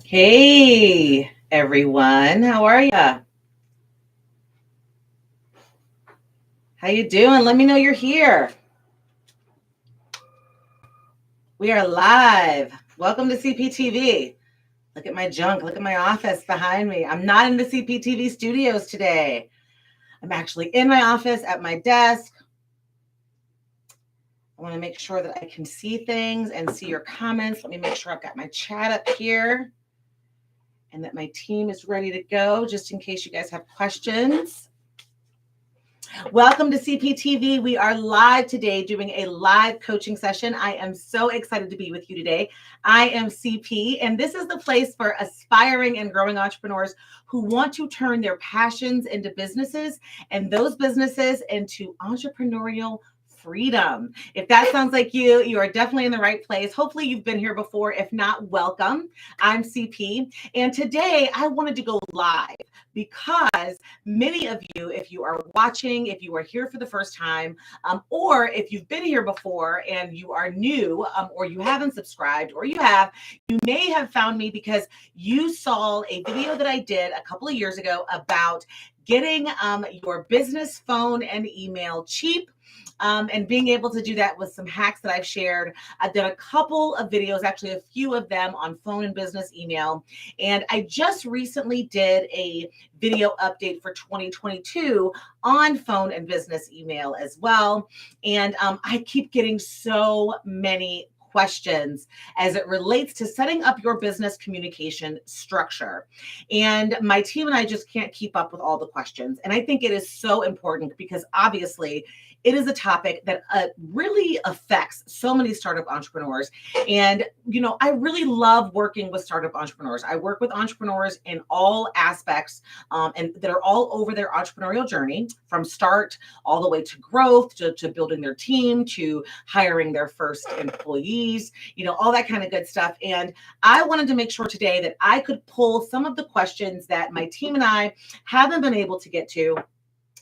Hey, everyone. How are ya? How you doing? Let me know you're here. We are live. Welcome to CPTV. Look at my junk. Look at my office behind me. I'm not in the CPTV studios today. I'm actually in my office at my desk. I want to make sure that I can see things and see your comments. Let me make sure I've got my chat up here and that my team is ready to go just in case you guys have questions. Welcome to CPTV. We are live today doing a live coaching session. I am so excited to be with you today. I am CP, and this is the place for aspiring and growing entrepreneurs who want to turn their passions into businesses and those businesses into entrepreneurial freedom. If that sounds like you are definitely in the right place. Hopefully you've been here before. If not, welcome. I'm CP, and today I wanted to go live because many of you, if you are watching, if you are here for the first time, or if you've been here before and you are new, or you haven't subscribed, or you may have found me because you saw a video that I did a couple of years ago about getting your business phone and email cheap. And being able to do that with some hacks that I've shared. I've done a couple of videos, actually a few of them on phone and business email. And I just recently did a video update for 2022 on phone and business email as well. And I keep getting so many questions as it relates to setting up your business communication structure. And my team and I just can't keep up with all the questions. And I think it is so important because obviously it is a topic that really affects so many startup entrepreneurs. And, I really love working with startup entrepreneurs. I work with entrepreneurs in all aspects and that are all over their entrepreneurial journey, from start all the way to growth, to building their team, to hiring their first employees, all that kind of good stuff. And I wanted to make sure today that I could pull some of the questions that my team and I haven't been able to get to,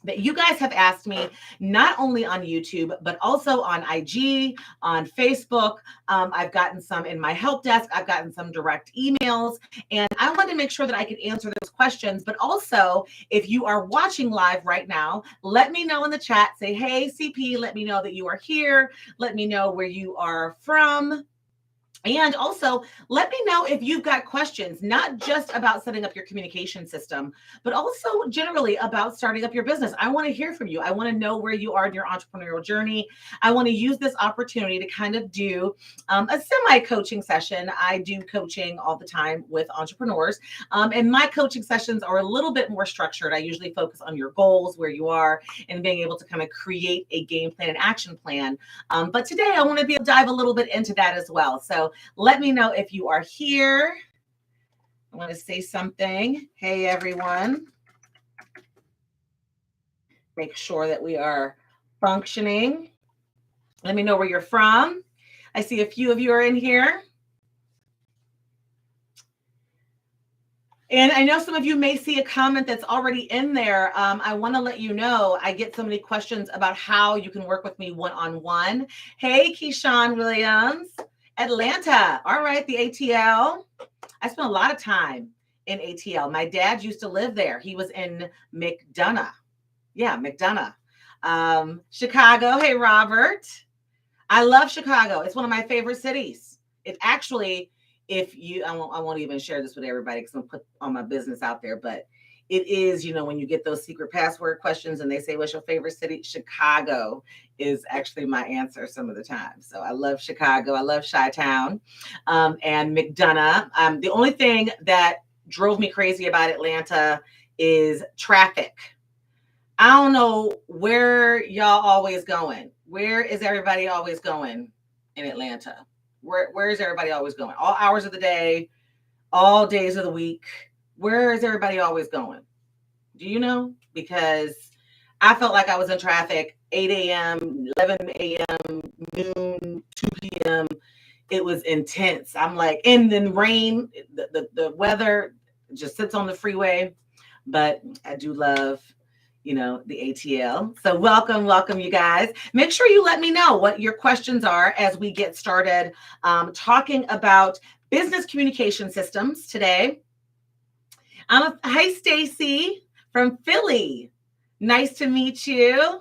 that you guys have asked me, not only on YouTube, but also on IG, on Facebook. I've gotten some in my help desk. I've gotten some direct emails. And I wanted to make sure that I could answer those questions. But also, if you are watching live right now, let me know in the chat. Say, hey, CP, let me know that you are here. Let me know where you are from. And also, let me know if you've got questions, not just about setting up your communication system, but also generally about starting up your business. I want to hear from you. I want to know where you are in your entrepreneurial journey. I want to use this opportunity to kind of do a semi-coaching session. I do coaching all the time with entrepreneurs. And my coaching sessions are a little bit more structured. I usually focus on your goals, where you are, and being able to kind of create a game plan and action plan. But today I want to be able to dive a little bit into that as well. So let me know if you are here. I want to say something. Hey, everyone. Make sure that we are functioning. Let me know where you're from. I see a few of you are in here. And I know some of you may see a comment that's already in there. I want to let you know, I get so many questions about how you can work with me one-on-one. Hey, Keyshawn Williams. Atlanta. All right, the ATL. I spent a lot of time in ATL. My dad used to live there. He was in McDonough. Yeah, McDonough. Chicago. Hey, Robert. I love Chicago. It's one of my favorite cities. It actually, I won't even share this with everybody because I'm going to put all my business out there, but it is, when you get those secret password questions and they say, what's your favorite city? Chicago is actually my answer some of the time. So I love Chicago. I love Chi-Town and McDonough. The only thing that drove me crazy about Atlanta is traffic. I don't know where y'all always going. Where is everybody always going in Atlanta? Where is everybody always going? All hours of the day, all days of the week. Where is everybody always going? Do you know? Because I felt like I was in traffic 8 a.m., 11 a.m., noon, 2 p.m. It was intense. I'm like, and then rain, the weather just sits on the freeway. But I do love the ATL. So welcome, you guys. Make sure you let me know what your questions are as we get started talking about business communication systems today. Hi, Stacy from Philly. Nice to meet you.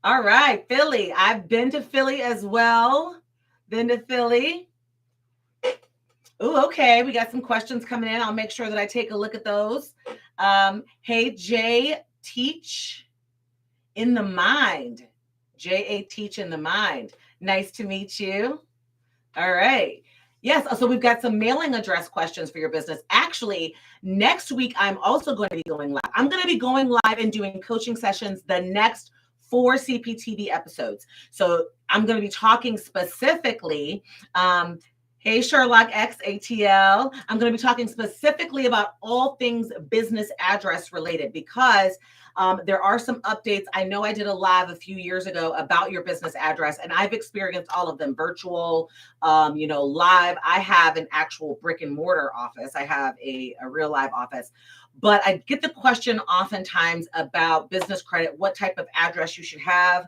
All right, Philly. I've been to Philly as well. Oh, okay. We got some questions coming in. I'll make sure that I take a look at those. Hey, Jay, teach in the mind. J.A. Teach in the mind. Nice to meet you. All right. Yes. So we've got some mailing address questions for your business. Actually, next week, I'm also going to be going live. I'm going to be going live and doing coaching sessions the next 4 CPTV episodes. So I'm going to be talking specifically, hey, Sherlock X ATL. I'm going to be talking specifically about all things business address related because there are some updates. I know I did a live a few years ago about your business address, and I've experienced all of them, virtual, live. I have an actual brick and mortar office. I have a real live office. But I get the question oftentimes about business credit, what type of address you should have.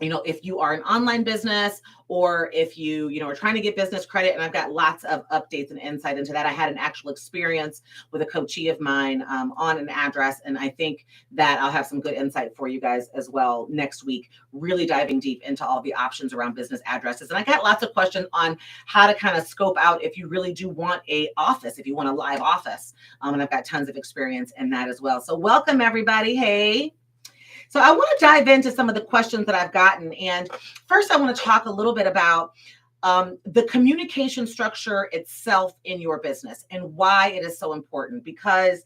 If you are an online business or if you are trying to get business credit, and I've got lots of updates and insight into that. I had an actual experience with a coachee of mine on an address, and I think that I'll have some good insight for you guys as well next week, really diving deep into all the options around business addresses. And I got lots of questions on how to kind of scope out if you really do want a office, if you want a live office. And I've got tons of experience in that as well. So welcome, everybody. Hey. So I want to dive into some of the questions that I've gotten. And first, I want to talk a little bit about the communication structure itself in your business and why it is so important. Because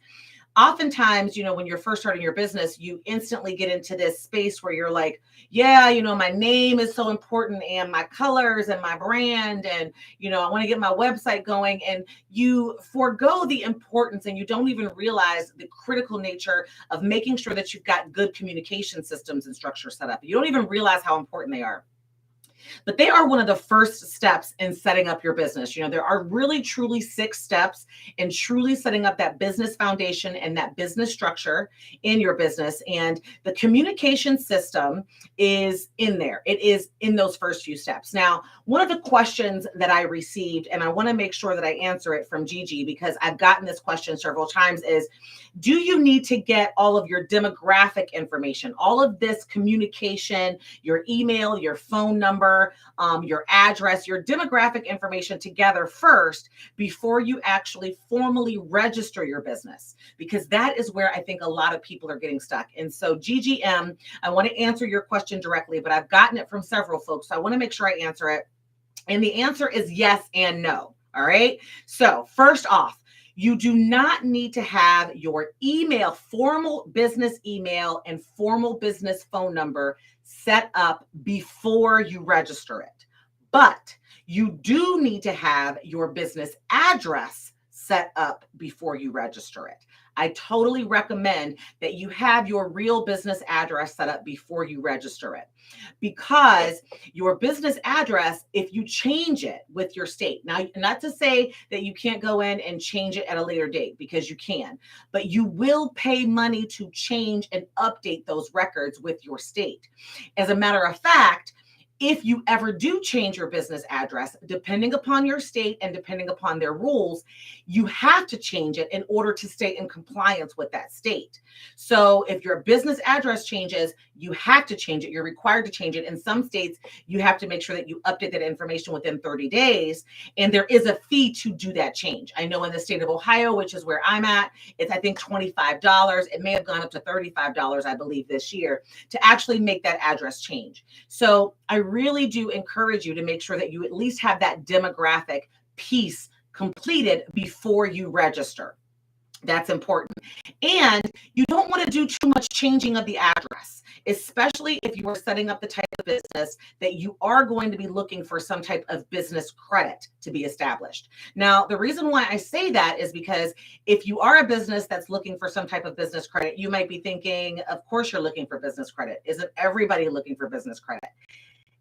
oftentimes, when you're first starting your business, you instantly get into this space where you're like, yeah, my name is so important and my colors and my brand. And, I want to get my website going, and you forego the importance and you don't even realize the critical nature of making sure that you've got good communication systems and structure set up. You don't even realize how important they are. But they are one of the first steps in setting up your business. There are really, truly 6 steps in truly setting up that business foundation and that business structure in your business. And the communication system is in there. It is in those first few steps. Now, one of the questions that I received, and I want to make sure that I answer it from Gigi, because I've gotten this question several times, is, do you need to get all of your demographic information, all of this communication, your email, your phone number, your address, your demographic information together first before you actually formally register your business? Because that is where I think a lot of people are getting stuck. And so GGM, I want to answer your question directly, but I've gotten it from several folks, so I want to make sure I answer it. And the answer is yes and no. All right. So first off, you do not need to have your email, formal business email and formal business phone number set up before you register it. But you do need to have your business address set up before you register it. I totally recommend that you have your real business address set up before you register it, because your business address, if you change it with your state, now, not to say that you can't go in and change it at a later date, because you can, but you will pay money to change and update those records with your state. As a matter of fact, if you ever do change your business address, depending upon your state and depending upon their rules, you have to change it in order to stay in compliance with that state. So if your business address changes, you have to change it. You're required to change it. In some states, you have to make sure that you update that information within 30 days. And there is a fee to do that change. I know in the state of Ohio, which is where I'm at, it's, I think, $25. It may have gone up to $35, I believe, this year to actually make that address change. So I really do encourage you to make sure that you at least have that demographic piece completed before you register. That's important. And you don't want to do too much changing of the address, especially if you are setting up the type of business that you are going to be looking for some type of business credit to be established. Now, the reason why I say that is because if you are a business that's looking for some type of business credit, you might be thinking, of course you're looking for business credit. Isn't everybody looking for business credit?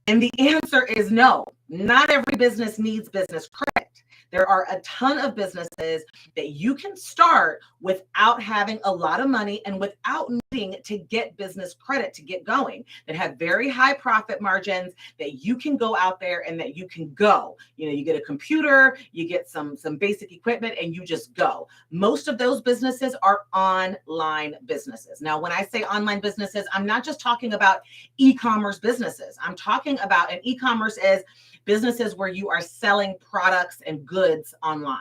And the answer is no. Not every business needs business credit. There are a ton of businesses that you can start without having a lot of money and without needing to get business credit to get going, that have very high profit margins, that you can go out there and that you can go. You get a computer, you get some basic equipment, and you just go. Most of those businesses are online businesses. Now, when I say online businesses, I'm not just talking about e-commerce businesses. I'm talking about, and e-commerce is businesses where you are selling products and goods online.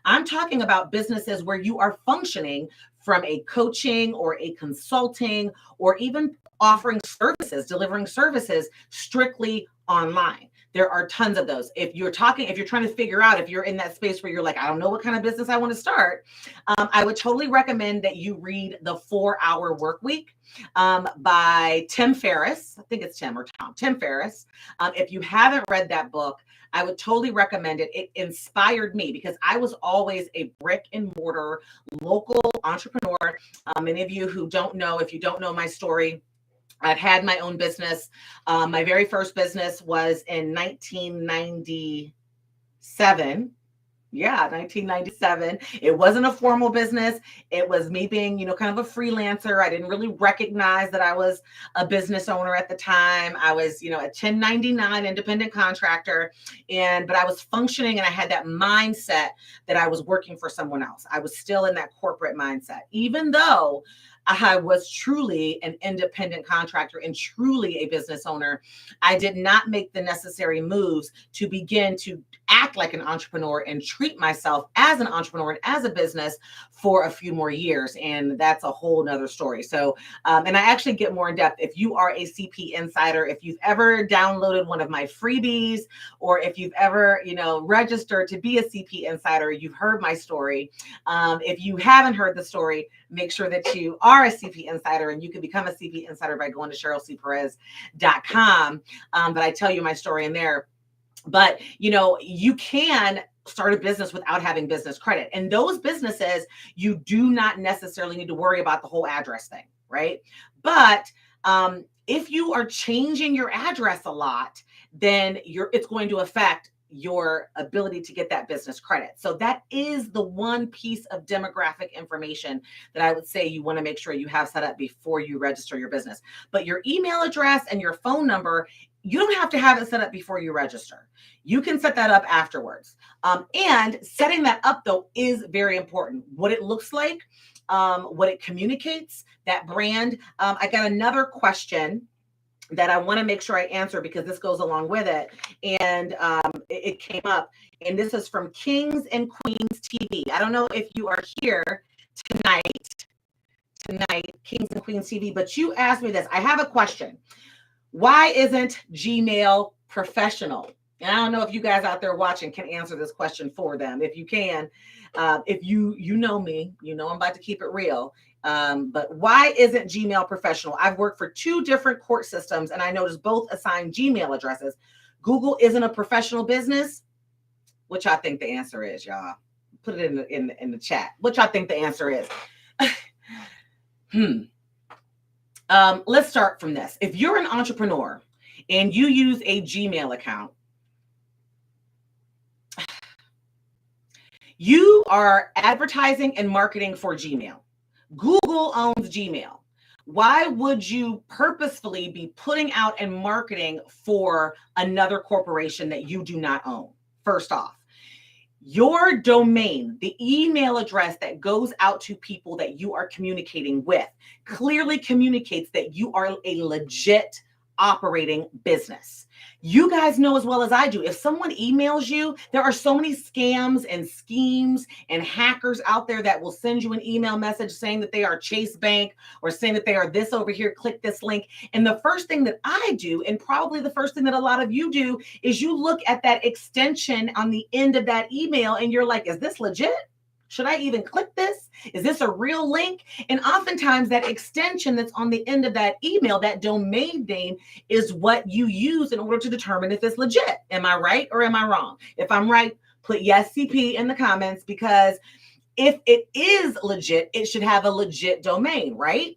I'm talking about businesses where you are functioning from a coaching or a consulting or even offering services, delivering services strictly online. There are tons of those. If you're trying to figure out, if you're in that space where you're like, I don't know what kind of business I want to start, I would totally recommend that you read The 4-Hour Workweek by Tim Ferriss. I think it's Tim or Tom, Tim Ferriss. If you haven't read that book, I would totally recommend it. It inspired me because I was always a brick and mortar local entrepreneur. Many of you who don't know, if you don't know my story, I've had my own business. My very first business was in 1997. Yeah, 1997. It wasn't a formal business. It was me being, kind of a freelancer. I didn't really recognize that I was a business owner at the time. I was, a 1099 independent contractor, but I was functioning and I had that mindset that I was working for someone else. I was still in that corporate mindset, even though I was truly an independent contractor and truly a business owner. I did not make the necessary moves to begin to act like an entrepreneur and treat myself as an entrepreneur and as a business for a few more years. And that's a whole nother story. So, and I actually get more in depth. If you are a CP insider, if you've ever downloaded one of my freebies, or if you've ever, registered to be a CP insider, you've heard my story. If you haven't heard the story, make sure that you are a CP insider, and you can become a CP insider by going to CherylCperez.com. But I tell you my story in there. But, you can start a business without having business credit. And those businesses, you do not necessarily need to worry about the whole address thing, right? But if you are changing your address a lot, then it's going to affect your ability to get that business credit. So that is the one piece of demographic information that I would say you want to make sure you have set up before you register your business. But your email address and your phone number, you don't have to have it set up before you register. You can set that up afterwards. And setting that up, though, is very important. What it looks like, what it communicates, that brand. I got another question that I want to make sure I answer because this goes along with it. And it came up. And this is from Kings and Queens TV. I don't know if you are here tonight, Kings and Queens TV, but you asked me this. I have a question. Why isn't Gmail professional? And I don't know if you guys out there watching can answer this question for them. If you can, if you know me, I'm about to keep it real. But why isn't Gmail professional? I've worked for 2 different court systems, and I noticed both assign Gmail addresses. Google isn't a professional business. What y'all think the answer is, y'all? Put it in the chat. What y'all think the answer is? Let's start from this. If you're an entrepreneur and you use a Gmail account, you are advertising and marketing for Gmail. Google owns Gmail. Why would you purposefully be putting out and marketing for another corporation that you do not own? First off, your domain, the email address that goes out to people that you are communicating with, clearly communicates that you are a legit operating business. You guys know as well as I do, if someone emails you, there are so many scams and schemes and hackers out there that will send you an email message saying that they are Chase Bank or saying that they are this over here, click this link. And the first thing that I do, and probably the first thing that a lot of you do, is you look at that extension on the end of that email and you're like, is this legit? Should I even click this? Is this a real link? And oftentimes that extension that's on the end of that email, that domain name, is what you use in order to determine if it's legit. Am I right or am I wrong? If I'm right, put yes CP in the comments, because if it is legit, it should have a legit domain, right?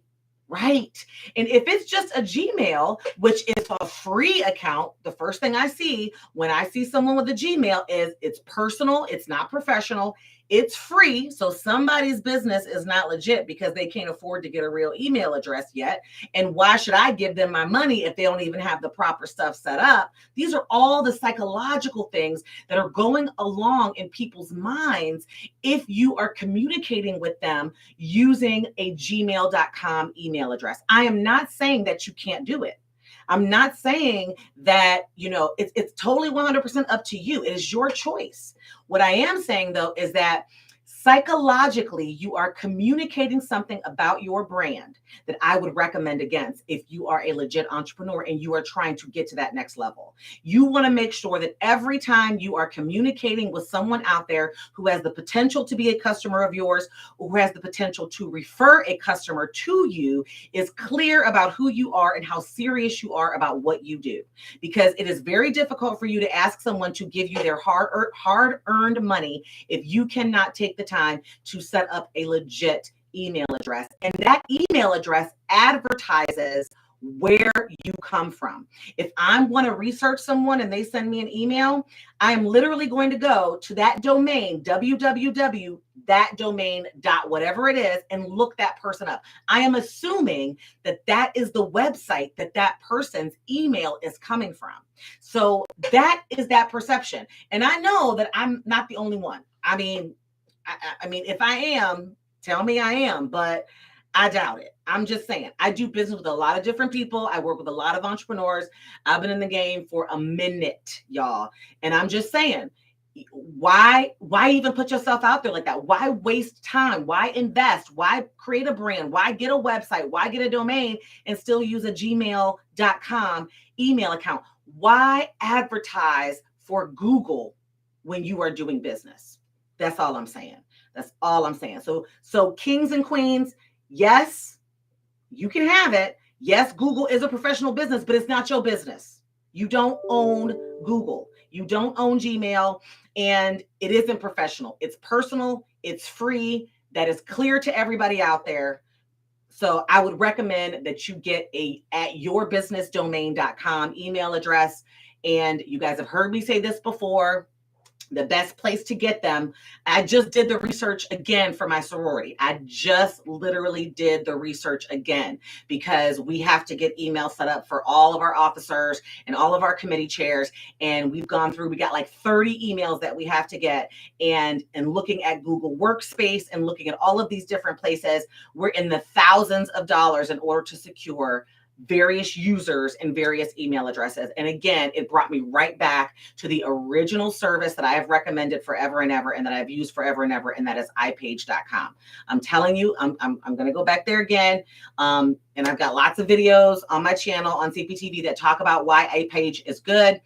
Right. And if it's just a Gmail, which is a free account, the first thing I see when I see someone with a Gmail is it's personal, it's not professional, it's free. So somebody's business is not legit because they can't afford to get a real email address yet. And why should I give them my money if they don't even have the proper stuff set up? These are all the psychological things that are going along in people's minds if you are communicating with them using a gmail.com email address. I am not saying that you can't do it. I'm not saying that, it's totally 100% up to you. It is your choice. What I am saying, though, is that psychologically, you are communicating something about your brand that I would recommend against if you are a legit entrepreneur and you are trying to get to that next level. You want to make sure that every time you are communicating with someone out there who has the potential to be a customer of yours, or who has the potential to refer a customer to you, is clear about who you are and how serious you are about what you do. Because it is very difficult for you to ask someone to give you their hard-earned money if you cannot take the time to set up a legit email address. And that email address advertises where you come from. If I want to research someone and they send me an email, I am literally going to go to that domain, www.thatdomain.whatever it is, and look that person up. I am assuming that that is the website that person's email is coming from. So that is that perception. And I know that I'm not the only one. I mean, if I am, tell me I am, but I doubt it. I'm just saying, I do business with a lot of different people. I work with a lot of entrepreneurs. I've been in the game for a minute, y'all. And I'm just saying, why even put yourself out there like that? Why waste time? Why invest? Why create a brand? Why get a website? Why get a domain and still use a gmail.com email account? Why advertise for Google when you are doing business? That's all I'm saying. That's all I'm saying. So kings and queens, yes, you can have it. Yes, Google is a professional business, but it's not your business. You don't own Google. You don't own Gmail, and it isn't professional. It's personal. It's free. That is clear to everybody out there. So I would recommend that you get a @yourbusinessdomain.com email address. And you guys have heard me say this before. The best place to get them. I just did the research again for my sorority. I just literally did the research again because we have to get email set up for all of our officers and all of our committee chairs. And we got like 30 emails that we have to get. And looking at Google Workspace and looking at all of these different places, we're in the thousands of dollars in order to secure various users and various email addresses. And again, it brought me right back to the original service that I have recommended forever and ever, and that I've used forever and ever, and that is iPage.com. I'm telling you, I'm going to go back there again. And I've got lots of videos on my channel on CPTV that talk about why iPage is good.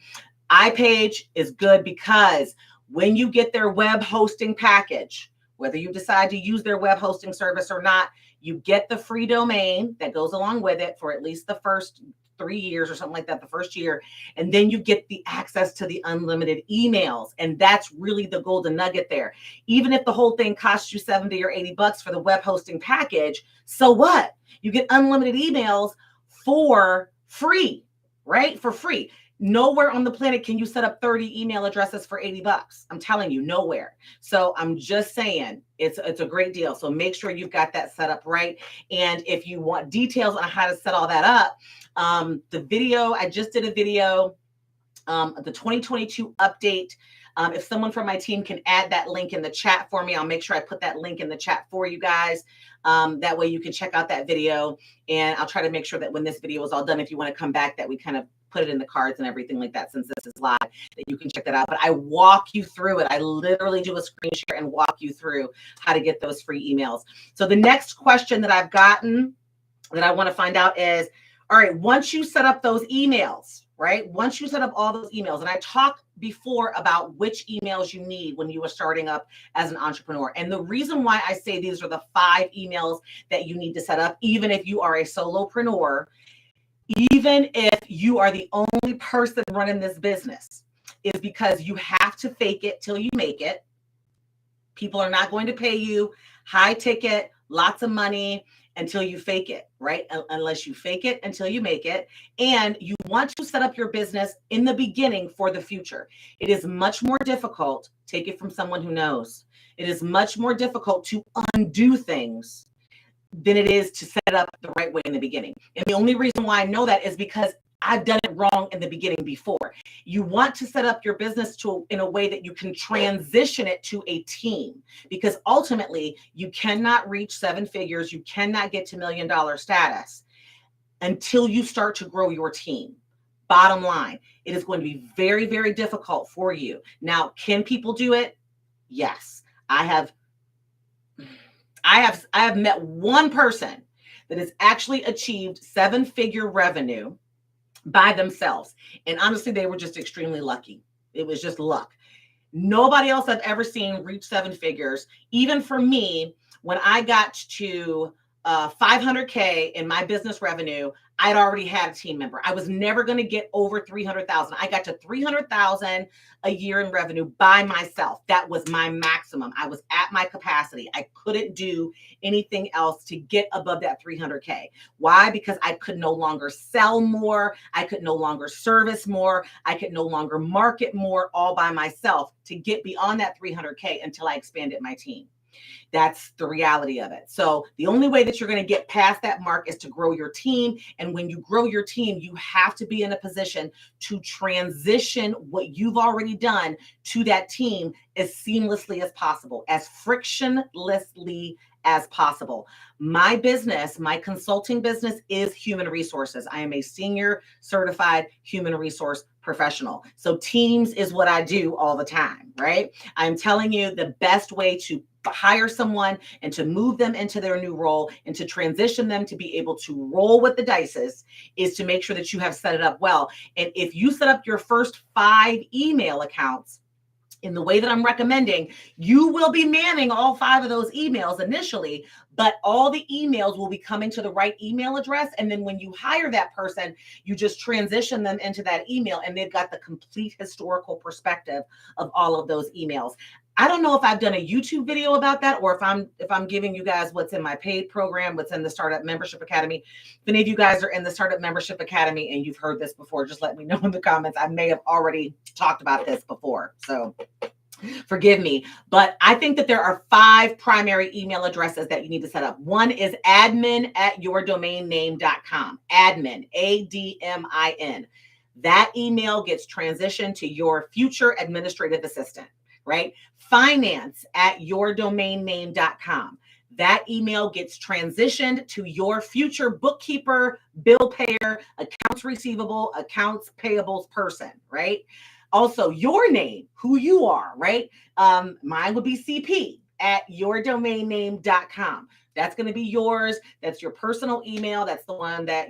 iPage is good because when you get their web hosting package, whether you decide to use their web hosting service or not, you get the free domain that goes along with it for at least the first 3 years or something like that, the first year. And then you get the access to the unlimited emails. And that's really the golden nugget there. Even if the whole thing costs you $70 or $80 for the web hosting package, so what? You get unlimited emails for free, right? For free. Nowhere on the planet can you set up 30 email addresses for $80. I'm telling you, nowhere. So I'm just saying it's a great deal. So make sure you've got that set up right. And if you want details on how to set all that up, the video, I just did a video, the 2022 update. If someone from my team can add that link in the chat for me, I'll make sure I put that link in the chat for you guys. That way you can check out that video. And I'll try to make sure that when this video is all done, if you want to come back, that we kind of put it in the cards and everything like that, since this is live, that you can check that out. But I walk you through it. I literally do a screen share and walk you through how to get those free emails. So the next question that I've gotten that I want to find out is, all right, once you set up those emails, right? Once you set up all those emails, and I talked before about which emails you need when you are starting up as an entrepreneur. And the reason why I say these are the 5 emails that you need to set up, even if you are a solopreneur, even if you are the only person running this business, is because you have to fake it till you make it. People are not going to pay you high ticket, lots of money, until you fake it, right? Unless you fake it until you make it. And you want to set up your business in the beginning for the future. It is much more difficult, take it from someone who knows. It is much more difficult to undo things than it is to set it up the right way in the beginning. And the only reason why I know that is because I've done it wrong in the beginning before. You want to set up your business in a way that you can transition it to a team, because ultimately you cannot reach 7 figures. You cannot get to $1 million status until you start to grow your team. Bottom line, it is going to be very, very difficult for you. Now, can people do it? Yes. I have met one person that has actually achieved 7-figure revenue by themselves. And honestly, they were just extremely lucky. It was just luck. Nobody else I've ever seen reach 7 figures. Even for me, when I got to 500K in my business revenue, I'd already had a team member. I was never going to get over 300,000. I got to 300,000 a year in revenue by myself. That was my maximum. I was at my capacity. I couldn't do anything else to get above that 300K. Why? Because I could no longer sell more. I could no longer service more. I could no longer market more all by myself to get beyond that 300K until I expanded my team. That's the reality of it. So the only way that you're going to get past that mark is to grow your team. And when you grow your team, you have to be in a position to transition what you've already done to that team as seamlessly as possible, as frictionlessly as possible. My business, my consulting business, is human resources. I am a senior certified human resource professional. So teams is what I do all the time, right? I'm telling you the best way to hire someone and to move them into their new role and to transition them to be able to roll with the dices is to make sure that you have set it up well. And if you set up your first 5 email accounts in the way that I'm recommending, you will be manning all 5 of those emails initially, but all the emails will be coming to the right email address. And then when you hire that person, you just transition them into that email and they've got the complete historical perspective of all of those emails. I don't know if I've done a YouTube video about that or if I'm giving you guys what's in my paid program, what's in the Startup Membership Academy. If any of you guys are in the Startup Membership Academy and you've heard this before, just let me know in the comments. I may have already talked about this before, so forgive me. But I think that there are 5 primary email addresses that you need to set up. One is admin@yourdomainname.com. Admin, ADMIN. That email gets transitioned to your future administrative assistant, right? Finance@yourdomainname.com. That email gets transitioned to your future bookkeeper, bill payer, accounts receivable, accounts payables person, right? Also, your name, who you are, right? Mine would be CP@yourdomainname.com. That's going to be yours. That's your personal email. That's the one that,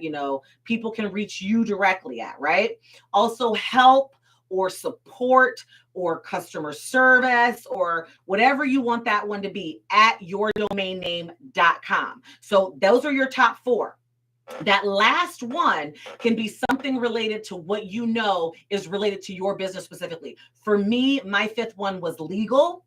people can reach you directly at, right? Also, help or support or customer service or whatever you want that one to be @yourdomainname.com. So those are your top 4. That last one can be something related to what is related to your business specifically. For me, my 5th one was legal,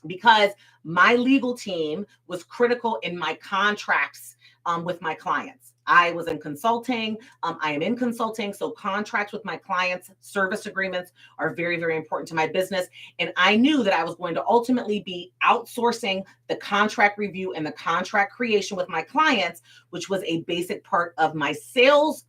because my legal team was critical in my contracts with my clients. I was in consulting. I am in consulting. So contracts with my clients, service agreements are very, very important to my business. And I knew that I was going to ultimately be outsourcing the contract review and the contract creation with my clients, which was a basic part of my sales,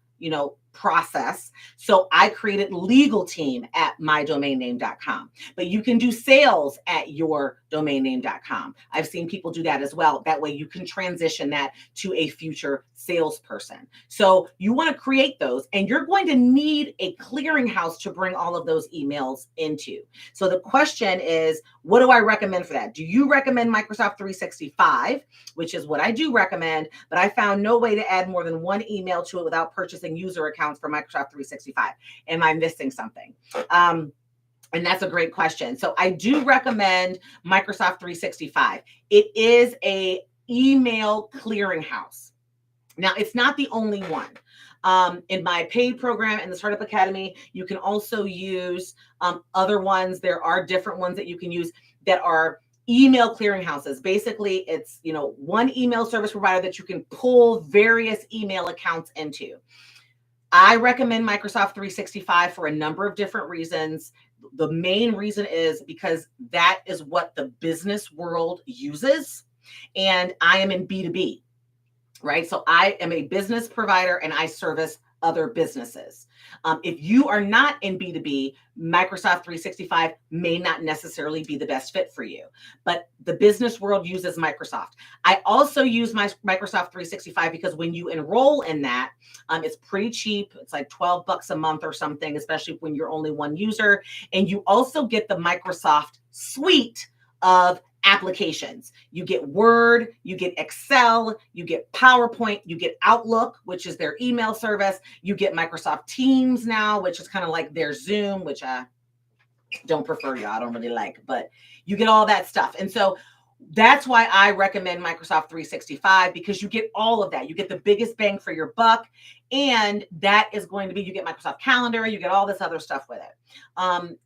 process. So I created legal team @mydomainname.com, but you can do sales @yourdomainname.com. I've seen people do that as well. That way you can transition that to a future salesperson. So you want to create those, and you're going to need a clearinghouse to bring all of those emails into. So the question is, what do I recommend for that? Do you recommend Microsoft 365, which is what I do recommend, but I found no way to add more than 1 email to it without purchasing user accounts for Microsoft 365. Am I missing something? And that's a great question. So I do recommend Microsoft 365. It is a email clearinghouse. Now, it's not the only one. In my paid program in the Startup Academy, you can also use other ones. There are different ones that you can use that are email clearinghouses. Basically, it's, one email service provider that you can pull various email accounts into. I recommend Microsoft 365 for a number of different reasons. The main reason is because that is what the business world uses. And I am in B2B, right? So I am a business provider and I service other businesses. If you are not in B2B, Microsoft 365 may not necessarily be the best fit for you, but the business world uses Microsoft. I also use my Microsoft 365 because when you enroll in that, it's pretty cheap. It's like $12 a month or something, especially when you're only one user. And you also get the Microsoft suite of applications. You get Word, you get Excel, you get PowerPoint, you get Outlook, which is their email service. You get Microsoft Teams now, which is kind of like their Zoom, which I don't prefer, y'all. I don't really like, but you get all that stuff. And so that's why I recommend Microsoft 365, because you get all of that. You get the biggest bang for your buck. And that is going to be, you get Microsoft Calendar, you get all this other stuff with it. And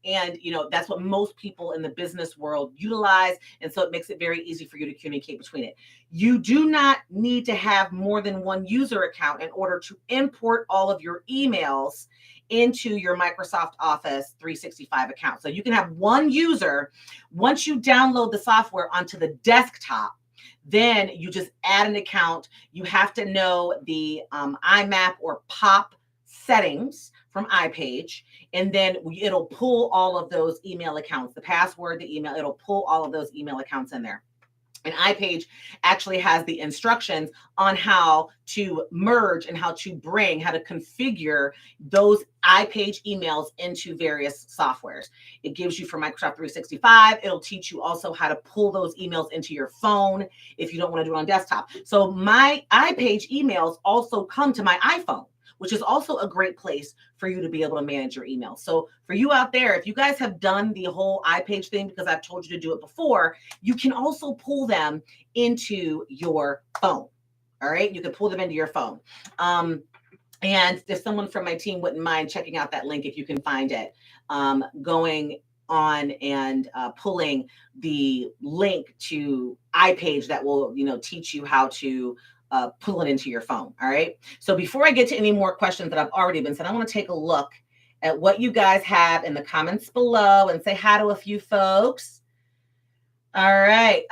that's what most people in the business world utilize. And so it makes it very easy for you to communicate between it. You do not need to have more than one user account in order to import all of your emails into your Microsoft Office 365 account. So you can have one user. Once you download the software onto the desktop, then you just add an account. You have to know the IMAP or POP settings from iPage, and then it'll pull all of those email accounts, the password, the email, it'll pull all of those email accounts in there. And iPage actually has the instructions on how to merge and how to configure those iPage emails into various softwares. It gives you for Microsoft 365. It'll teach you also how to pull those emails into your phone if you don't want to do it on desktop. So my iPage emails also come to my iPhone, which is also a great place for you to be able to manage your emails. So for you out there, if you guys have done the whole iPage thing, because I've told you to do it before, you can also pull them into your phone. All right. You can pull them into your phone. And if someone from my team wouldn't mind checking out that link, if you can find it, going on and pulling the link to iPage that will, teach you how to pull it into your phone. All right. So before I get to any more questions that I've already been said, I want to take a look at what you guys have in the comments below and say hi to a few folks. All right.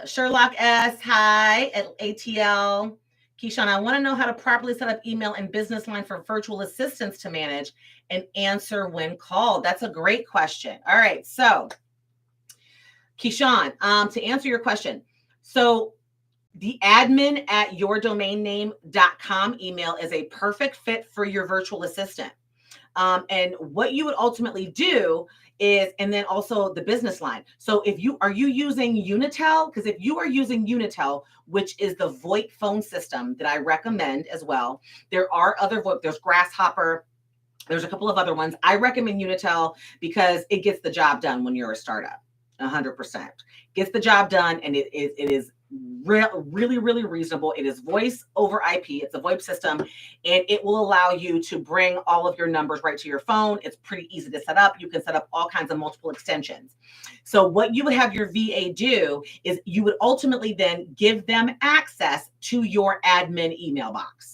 Sherlock S, hi at ATL. Keyshawn, I want to know how to properly set up email and business line for virtual assistants to manage and answer when called. That's a great question. All right. So Keyshawn, to answer your question, so the admin@yourdomainname.com email is a perfect fit for your virtual assistant. And what you would ultimately do is, and then also the business line. So are you using Unitel? Because if you are using Unitel, which is the VoIP phone system that I recommend as well, there are other VoIP, there's Grasshopper, there's a couple of other ones. I recommend Unitel because it gets the job done when you're a startup. 100% gets the job done, and it is really, really reasonable. It is voice over IP. It's a VoIP system, and it will allow you to bring all of your numbers right to your phone. It's pretty easy to set up. You can set up all kinds of multiple extensions. So what you would have your VA do is you would ultimately then give them access to your admin email box.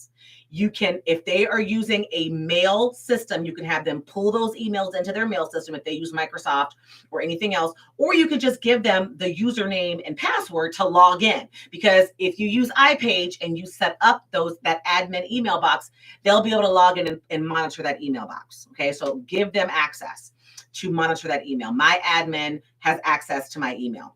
You can, if they are using a mail system, you can have them pull those emails into their mail system if they use Microsoft or anything else, or you could just give them the username and password to log in. Because if you use iPage and you set up that admin email box, they'll be able to log in and monitor that email box. Okay, so give them access to monitor that email. My admin has access to my email.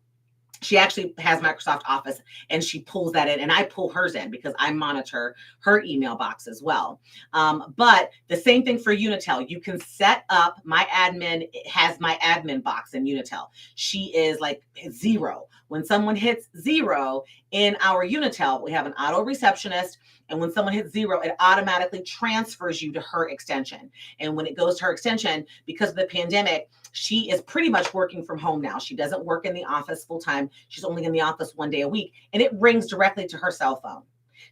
She actually has Microsoft Office and she pulls that in, and I pull hers in because I monitor her email box as well. But the same thing for Unitel. You can set up, my admin has my admin box in Unitel. She is like 0. When someone hits 0 in our Unitel, we have an auto receptionist. And when someone hits 0, it automatically transfers you to her extension. And when it goes to her extension, because of the pandemic, she is pretty much working from home now. She doesn't work in the office full time. She's only in the office 1 day a week, and it rings directly to her cell phone.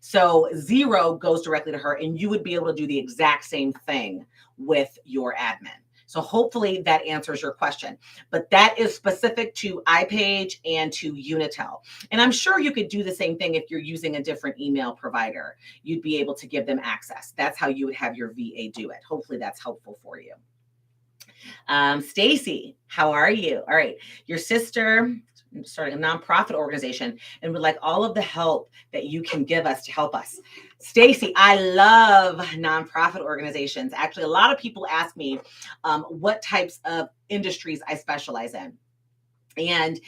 So 0 goes directly to her, and you would be able to do the exact same thing with your admin. So hopefully that answers your question. But that is specific to iPage and to Unitel. And I'm sure you could do the same thing if you're using a different email provider. You'd be able to give them access. That's how you would have your VA do it. Hopefully that's helpful for you. Stacy, how are you? All right. Your sister starting a nonprofit organization and would like all of the help that you can give us to help us. Stacy, I love nonprofit organizations. Actually, a lot of people ask me what types of industries I specialize in. And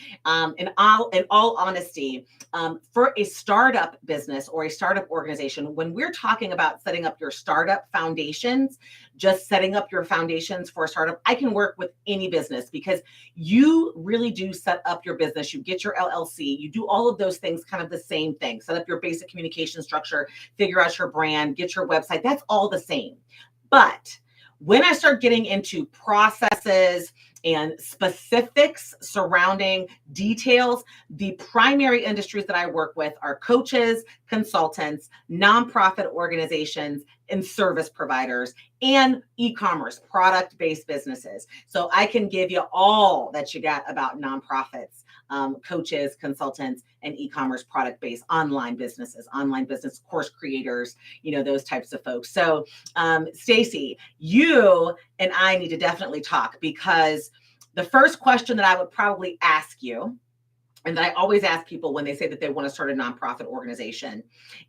in all honesty, for a startup business or a startup organization, when we're talking about setting up your startup foundations, just setting up your foundations for a startup, I can work with any business because you really do set up your business. You get your LLC, you do all of those things, kind of the same thing. Set up your basic communication structure, figure out your brand, get your website. That's all the same. But when I start getting into processes and specifics surrounding details, the primary industries that I work with are coaches, consultants, nonprofit organizations, and service providers, and e-commerce, product-based businesses. So I can give you all that you got about nonprofits, coaches, consultants, and e-commerce product-based online businesses, online business course creators, those types of folks. So Stacy, you and I need to definitely talk, because the first question that I would probably ask you, and that I always ask people when they say that they want to start a nonprofit organization,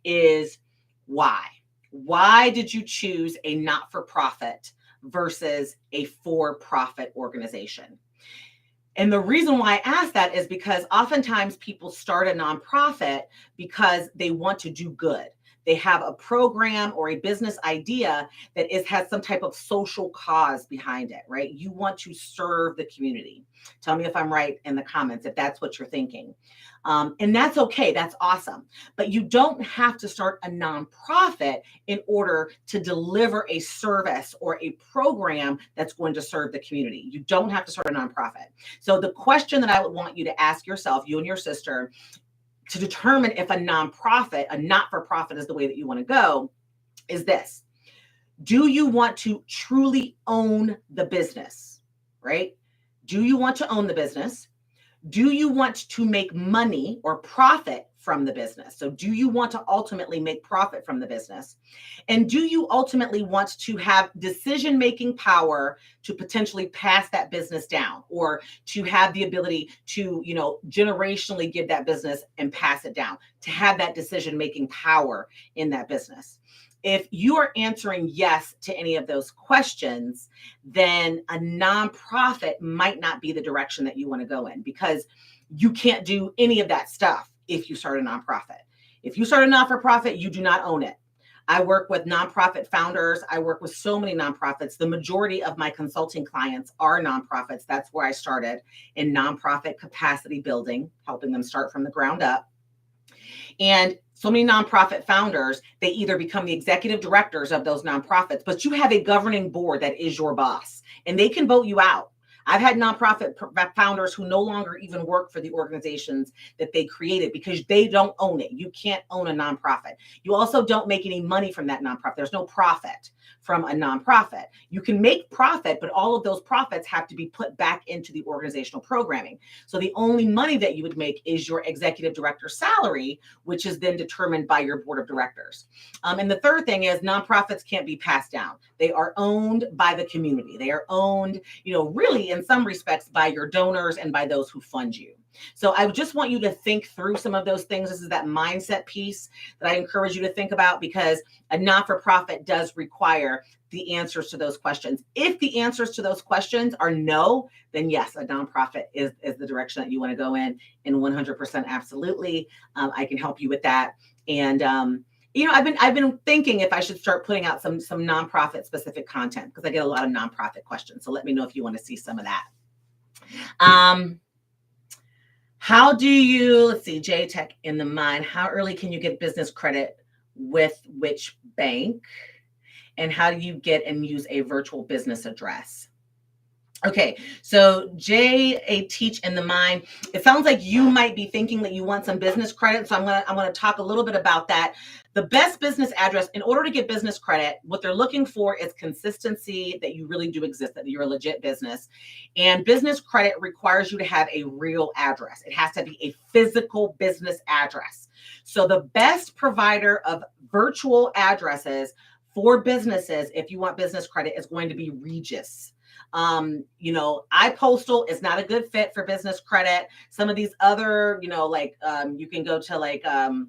is why? Why did you choose a not-for-profit versus a for-profit organization? And the reason why I ask that is because oftentimes people start a nonprofit because they want to do good. They have a program or a business idea that has some type of social cause behind it, right? You want to serve the community. Tell me if I'm right in the comments, if that's what you're thinking. And that's okay. That's awesome. But you don't have to start a nonprofit in order to deliver a service or a program that's going to serve the community. You don't have to start a nonprofit. So the question that I would want you to ask yourself, you and your sister, to determine if a nonprofit, a not-for-profit is the way that you want to go, is this. Do you want to truly own the business, right? Do you want to own the business? Do you want to make money or profit from the business? So do you want to ultimately make profit from the business? And do you ultimately want to have decision-making power to potentially pass that business down, or to have the ability to, generationally give that business and pass it down, to have that decision-making power in that business? If you are answering yes to any of those questions, then a nonprofit might not be the direction that you want to go in, because you can't do any of that stuff if you start a nonprofit. If you start a not-for-profit, you do not own it. I work with nonprofit founders. I work with so many nonprofits. The majority of my consulting clients are nonprofits. That's where I started, in nonprofit capacity building, helping them start from the ground up. And so many nonprofit founders, they either become the executive directors of those nonprofits, but you have a governing board that is your boss, and they can vote you out. I've had nonprofit founders who no longer even work for the organizations that they created because they don't own it. You can't own a nonprofit. You also don't make any money from that nonprofit. There's no profit from a nonprofit. You can make profit, but all of those profits have to be put back into the organizational programming. So the only money that you would make is your executive director salary, which is then determined by your board of directors. And the third thing is nonprofits can't be passed down. They are owned by the community. They are owned, really in some respects by your donors and by those who fund you. So I just want you to think through some of those things. This is that mindset piece that I encourage you to think about, because a not-for-profit does require the answers to those questions. If the answers to those questions are no, then yes, a nonprofit is the direction that you want to go in, and 100% absolutely. I can help you with that. And I've been thinking if I should start putting out some nonprofit specific content, because I get a lot of nonprofit questions. So let me know if you want to see some of that. How do you, let's see, JTech in the mind, how early can you get business credit with which bank? And how do you get and use a virtual business address? Okay, so Teach in the Mind. It sounds like you might be thinking that you want some business credit. So I'm gonna talk a little bit about that. The best business address, in order to get business credit, what they're looking for is consistency, that you really do exist, that you're a legit business. And business credit requires you to have a real address. It has to be a physical business address. So the best provider of virtual addresses for businesses, if you want business credit, is going to be Regis. iPostal is not a good fit for business credit. Some of these other, you can go to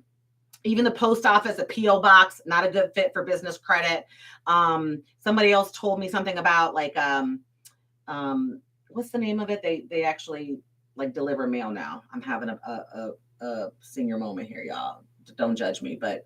even the post office, a PO box, not a good fit for business credit. Somebody else told me something about what's the name of it? They actually deliver mail now. I'm having a senior moment here, y'all. Don't judge me, but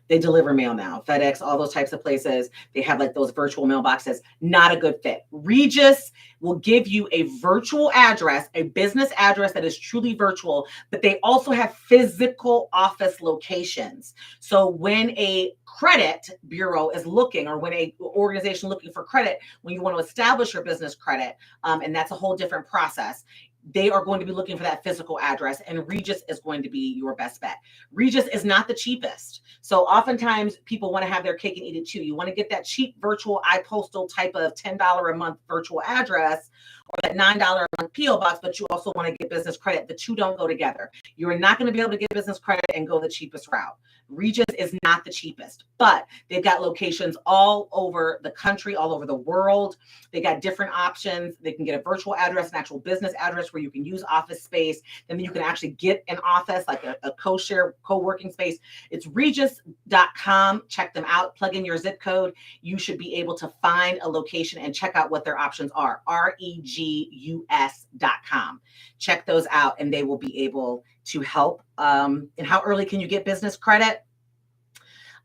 they deliver mail now. FedEx, all those types of places, they have those virtual mailboxes. Not a good fit. Regis will give you a virtual address, a business address that is truly virtual, but they also have physical office locations. So when a credit bureau is looking, or when a organization looking for credit, when you want to establish your business credit, and that's a whole different process, they are going to be looking for that physical address, and Regis is going to be your best bet. Regis is not the cheapest. So oftentimes people want to have their cake and eat it too. You want to get that cheap virtual iPostal type of $10 a month virtual address, or that $9 a month PO box, but you also want to get business credit. The two don't go together. You're not going to be able to get business credit and go the cheapest route. Regis is not the cheapest, but they've got locations all over the country, all over the world. They got different options. They can get a virtual address, an actual business address where you can use office space. And then you can actually get an office, like a co-share, co-working space. It's regis.com. Check them out. Plug in your zip code. You should be able to find a location and check out what their options are. regus.com. Check those out, and they will be able to help. And how early can you get business credit?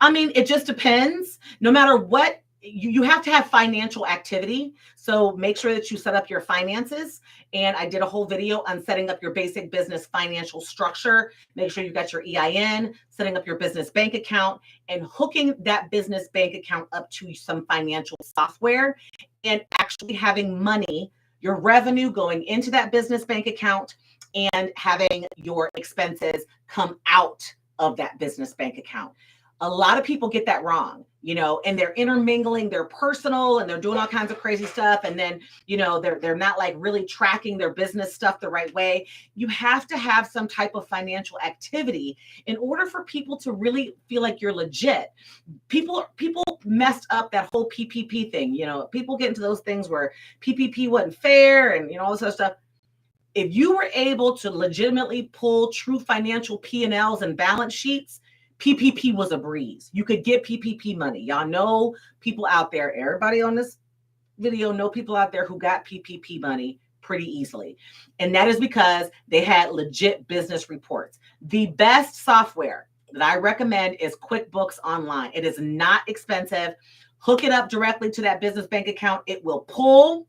I mean, it just depends. No matter what, you have to have financial activity. So make sure that you set up your finances. And I did a whole video on setting up your basic business financial structure. Make sure you got your EIN, setting up your business bank account, and hooking that business bank account up to some financial software, and actually having money, your revenue going into that business bank account, and having your expenses come out of that business bank account. A lot of people get that wrong, and they're intermingling their personal, and they're doing all kinds of crazy stuff. And then, they're not really tracking their business stuff the right way. You have to have some type of financial activity in order for people to really feel like you're legit. People messed up that whole PPP thing. People get into those things where PPP wasn't fair and, all this other stuff. If you were able to legitimately pull true financial P&Ls and balance sheets, PPP was a breeze. You could get PPP money. Y'all know people out there, everybody on this video know people out there who got PPP money pretty easily. And that is because they had legit business reports. The best software that I recommend is QuickBooks Online. It is not expensive. Hook it up directly to that business bank account. It will pull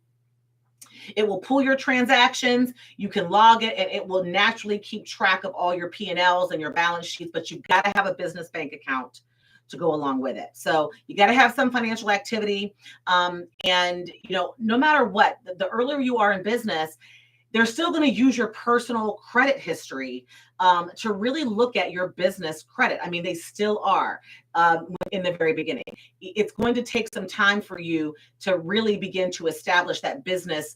your transactions. You can log it, and it will naturally keep track of all your P&Ls and your balance sheets, but you've got to have a business bank account to go along with it. So you got to have some financial activity. And, no matter what, the earlier you are in business, they're still going to use your personal credit history to really look at your business credit. I mean, they still are in the very beginning. It's going to take some time for you to really begin to establish that business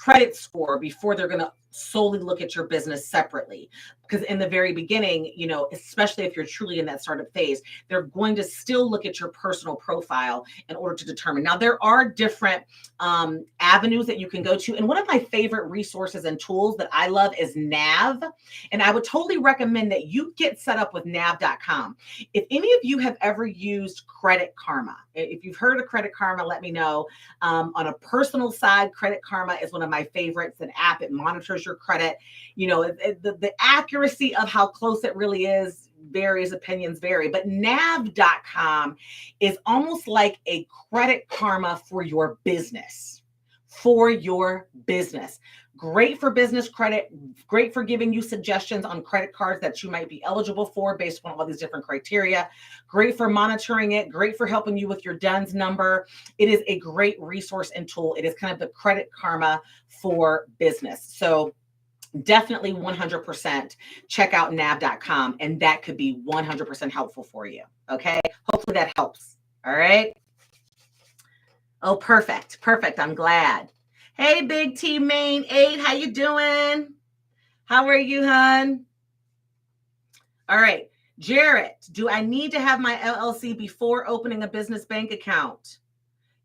credit score before they're going to solely look at your business separately. Because in the very beginning, especially if you're truly in that startup phase, they're going to still look at your personal profile in order to determine. Now, there are different avenues that you can go to. And one of my favorite resources and tools that I love is Nav. And I would totally recommend that you get set up with nav.com. If any of you have ever used Credit Karma, if you've heard of Credit Karma, let me know. On a personal side, Credit Karma is one of my favorites. An app, it monitors your credit. The accuracy of how close it really is varies, opinions vary, but nav.com is almost like a Credit Karma for your business. for your business. Great for business credit, great for giving you suggestions on credit cards that you might be eligible for based on all these different criteria. Great for monitoring it, great for helping you with your DUNS number. It is a great resource and tool. It is kind of the Credit Karma for business. So definitely 100% check out nav.com, and that could be 100% helpful for you. Okay. Hopefully that helps. All right. Oh, perfect. Perfect. I'm glad. Hey, Big T Main 8. How you doing? How are you, hon? All right. Jarrett, do I need to have my LLC before opening a business bank account?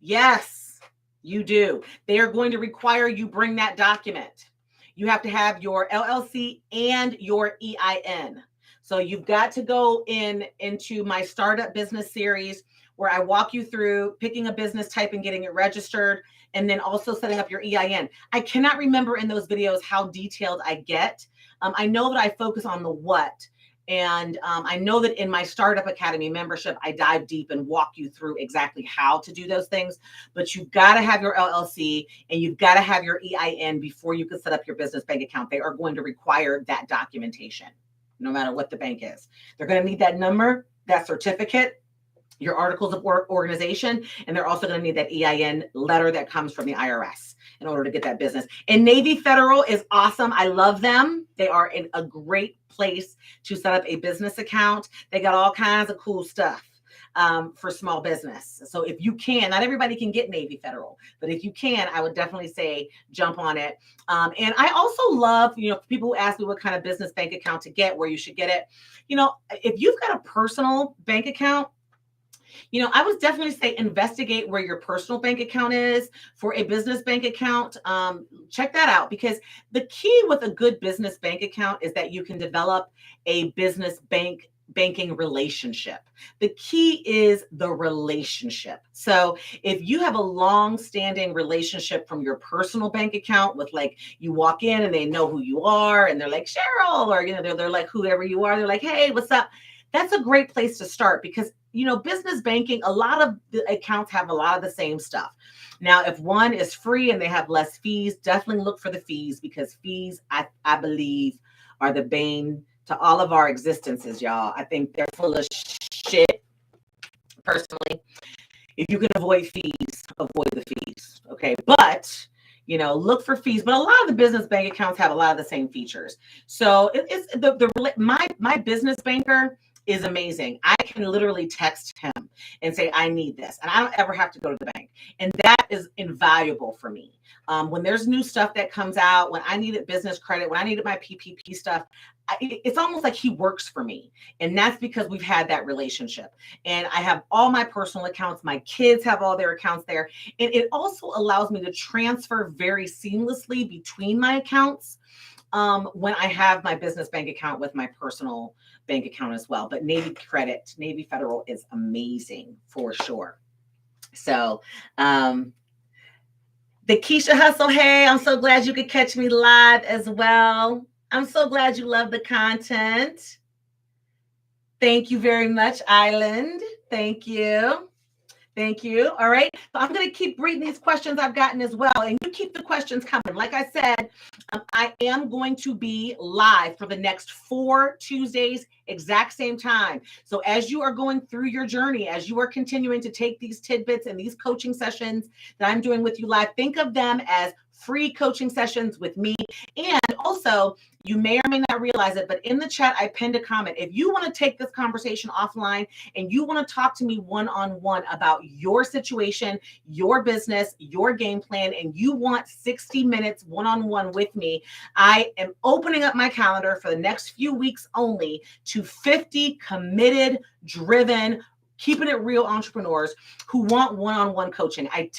Yes, you do. They are going to require you bring that document. You have to have your LLC and your EIN. So you've got to go into my startup business series where I walk you through picking a business type and getting it registered, and then also setting up your EIN. I cannot remember in those videos how detailed I get. I know that I focus on the what. And I know that in my Startup Academy membership, I dive deep and walk you through exactly how to do those things. But you've got to have your LLC and you've got to have your EIN before you can set up your business bank account. They are going to require that documentation, no matter what the bank is. They're going to need that number, that certificate, your articles of organization, and they're also going to need that EIN letter that comes from the IRS in order to get that business. And Navy Federal is awesome. I love them. They are in a great place to set up a business account. They got all kinds of cool stuff for small business. So if you can, not everybody can get Navy Federal, but if you can, I would definitely say jump on it. And I also love, people who ask me what kind of business bank account to get, where you should get it. If you've got a personal bank account, I would definitely say investigate where your personal bank account is. For a business bank account, check that out, because the key with a good business bank account is that you can develop a business banking relationship. The key is the relationship. So if you have a long-standing relationship from your personal bank account with, like, you walk in and they know who you are and they're like, Cheryl, or they're like whoever you are, they're like, hey, what's up? That's a great place to start, because business banking, a lot of the accounts have a lot of the same stuff. Now, if one is free and they have less fees, definitely look for the fees, because fees, I believe, are the bane to all of our existences, y'all. I think they're full of shit, personally. If you can avoid fees, avoid the fees, okay? But, look for fees. But a lot of the business bank accounts have a lot of the same features. So my business banker is amazing. I can literally text him and say, I need this. And I don't ever have to go to the bank. And that is invaluable for me. When there's new stuff that comes out, when I needed business credit, when I needed my PPP stuff, it's almost like he works for me. And that's because we've had that relationship. And I have all my personal accounts. My kids have all their accounts there. And it also allows me to transfer very seamlessly between my accounts when I have my business bank account with my personal bank account as well. But Navy Federal is amazing for sure. So the Keisha Hustle, hey, I'm so glad you could catch me live as well. I'm so glad you love the content. Thank you very much, Island. Thank you. Thank you. All right. So I'm going to keep reading these questions I've gotten as well. And you keep the questions coming. Like I said, I am going to be live for the next 4 Tuesdays, exact same time. So as you are going through your journey, as you are continuing to take these tidbits and these coaching sessions that I'm doing with you live, think of them as free coaching sessions with me. And also, you may or may not realize it, but in the chat, I pinned a comment. If you want to take this conversation offline and you want to talk to me one-on-one about your situation, your business, your game plan, and you want 60 minutes one-on-one with me, I am opening up my calendar for the next few weeks only to 50 committed, driven, keeping it real entrepreneurs who want one-on-one coaching. I've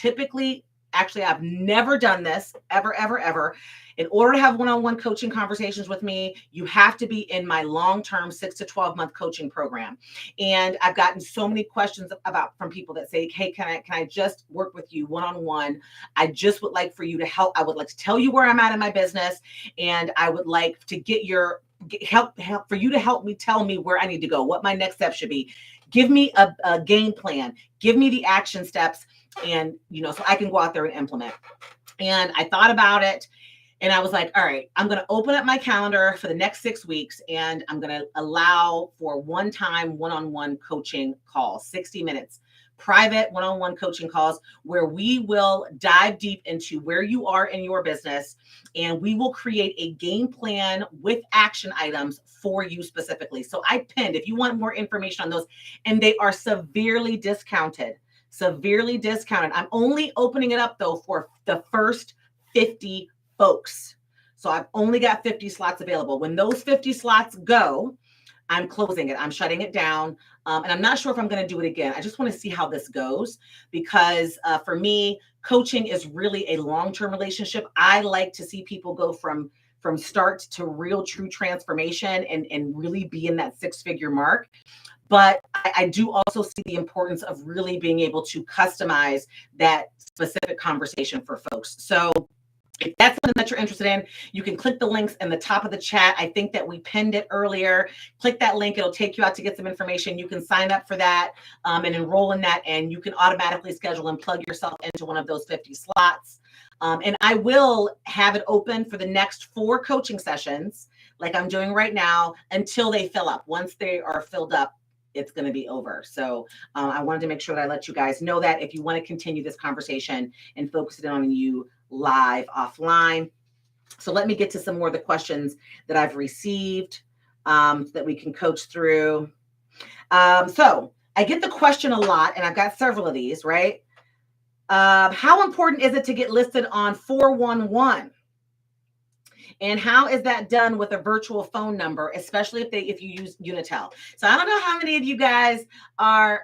never done this ever. In order to have one-on-one coaching conversations with me, you have to be in my long-term 6 to 12 month coaching program. And I've gotten so many questions from people that say, hey, can I just work with you one-on-one? I just would like for you to help. I would like to tell you where I'm at in my business. And I would like to get your help for you to help me tell me where I need to go, what my next step should be. Give me a game plan. Give me the action steps. And, so I can go out there and implement. And I thought about it. And I was like, all right, I'm going to open up my calendar for the next 6 weeks, and I'm going to allow for one-time one-on-one coaching calls, 60 minutes, private one-on-one coaching calls, where we will dive deep into where you are in your business, and we will create a game plan with action items for you specifically. So I pinned, if you want more information on those, and they are severely discounted. I'm only opening it up though for the first 50 folks. So I've only got 50 slots available. When those 50 slots go, I'm closing it. I'm shutting it down. And I'm not sure if I'm going to do it again. I just want to see how this goes, because for me, coaching is really a long-term relationship. I like to see people go from start to real true transformation and really be in that 6-figure mark. But I do also see the importance of really being able to customize that specific conversation for folks. So if that's something that you're interested in, you can click the links in the top of the chat. I think that we pinned it earlier. Click that link. It'll take you out to get some information. You can sign up for that and enroll in that, and you can automatically schedule and plug yourself into one of those 50 slots. And I will have it open for the next 4 coaching sessions, like I'm doing right now, until they fill up. Once they are filled up, it's going to be over. So I wanted to make sure that I let you guys know that if you want to continue this conversation and focus it on you live offline. So let me get to some more of the questions that I've received that we can coach through. So I get the question a lot, and I've got several of these, right? How important is it to get listed on 411? And how is that done with a virtual phone number, especially if you use Unitel? So I don't know how many of you guys are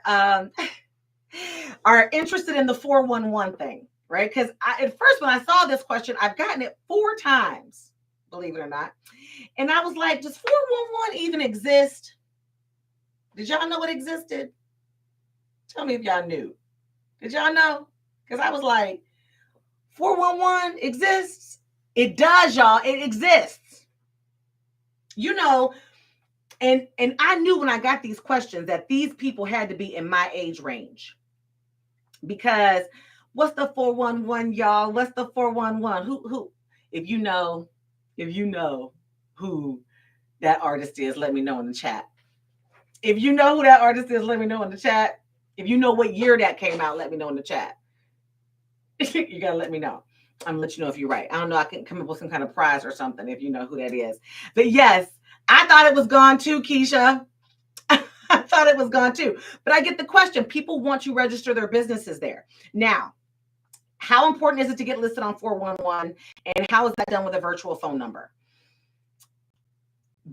interested in the 411 thing, right? Because at first, when I saw this question, I've gotten it 4 times, believe it or not. And I was like, does 411 even exist? Did y'all know it existed? Tell me if y'all knew. Did y'all know? Because I was like, 411 exists? It does, y'all. It exists. You know, and I knew when I got these questions that these people had to be in my age range. Because what's the 411, y'all? What's the 411? Who? If you know who that artist is, let me know in the chat. If you know who that artist is, let me know in the chat. If you know what year that came out, let me know in the chat. You gotta let me know. I'm gonna let you know if you're right. I don't know. I can come up with some kind of prize or something if you know who that is. But yes, I thought it was gone too, Keisha. I thought it was gone too. But I get the question. People want to register their businesses there. Now, how important is it to get listed on 411? And how is that done with a virtual phone number?